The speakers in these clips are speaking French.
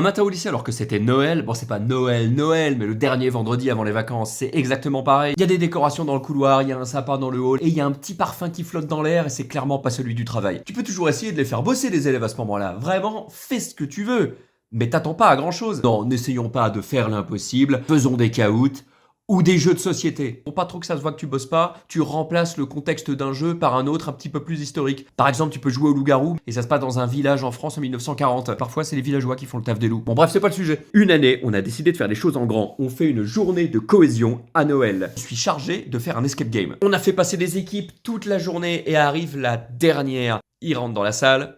Un matin au lycée, alors que c'était Noël, bon c'est pas Noël, mais le dernier vendredi avant les vacances, c'est exactement pareil. Il y a des décorations dans le couloir, il y a un sapin dans le hall, et il y a un petit parfum qui flotte dans l'air, et c'est clairement pas celui du travail. Tu peux toujours essayer de les faire bosser les élèves à ce moment-là, vraiment, fais ce que tu veux. Mais t'attends pas à grand chose. Non, n'essayons pas de faire l'impossible, faisons des caouts, ou des jeux de société. Pour pas trop que ça se voit que tu bosses pas, tu remplaces le contexte d'un jeu par un autre un petit peu plus historique. Par exemple, tu peux jouer au loup-garou et ça se passe dans un village en France en 1940. Parfois, c'est les villageois qui font le taf des loups. Bon bref, c'est pas le sujet. Une année, on a décidé de faire les choses en grand. On fait une journée de cohésion à Noël. Je suis chargé de faire un escape game. On a fait passer des équipes toute la journée et arrive la dernière. Ils rentrent dans la salle.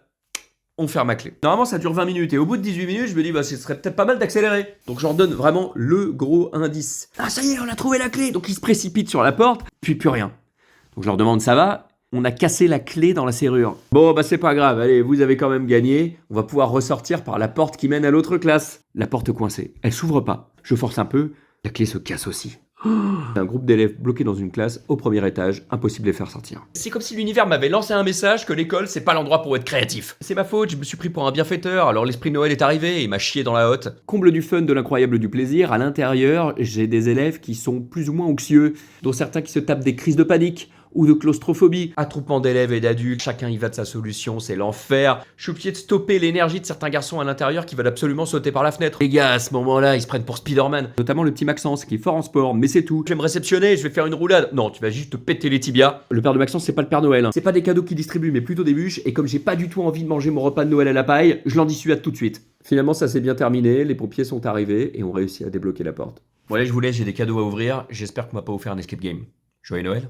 On ferme à clé. Normalement, ça dure 20 minutes et au bout de 18 minutes, je me dis, bah, ce serait peut-être pas mal d'accélérer. Donc, j'en donne vraiment le gros indice. Ah, ça y est, on a trouvé la clé. Donc, ils se précipitent sur la porte, puis plus rien. Donc, je leur demande, ça va? On a cassé la clé dans la serrure. Bon, bah, c'est pas grave. Allez, vous avez quand même gagné. On va pouvoir ressortir par la porte qui mène à l'autre classe. La porte coincée. Elle s'ouvre pas. Je force un peu. La clé se casse aussi. Un groupe d'élèves bloqués dans une classe au premier étage, impossible de les faire sortir. C'est comme si l'univers m'avait lancé un message que l'école c'est pas l'endroit pour être créatif. C'est ma faute, je me suis pris pour un bienfaiteur, alors l'esprit de Noël est arrivé et il m'a chié dans la hotte. Comble du fun, de l'incroyable, du plaisir, à l'intérieur, j'ai des élèves qui sont plus ou moins anxieux, dont certains qui se tapent des crises de panique ou de claustrophobie. Attroupement d'élèves et d'adultes, chacun y va de sa solution, c'est l'enfer. Je suis obligé de stopper l'énergie de certains garçons à l'intérieur qui veulent absolument sauter par la fenêtre. Les gars, à ce moment-là, ils se prennent pour Spider-Man. Notamment le petit Maxence, qui est fort en sport, mais c'est tout. Je vais me réceptionner, je vais faire une roulade. Non, tu vas juste te péter les tibias. Le père de Maxence, c'est pas le Père Noël. C'est pas des cadeaux qu'il distribue, mais plutôt des bûches, et comme j'ai pas du tout envie de manger mon repas de Noël à la paille, je l'en dissuade tout de suite. Finalement, ça s'est bien terminé, les pompiers sont arrivés, et ont réussi à débloquer la porte. Bon allez, je vous laisse, j'ai des cadeaux à ouvrir, j'espère qu'on m'a pas offert un escape game. Joyeux Noël.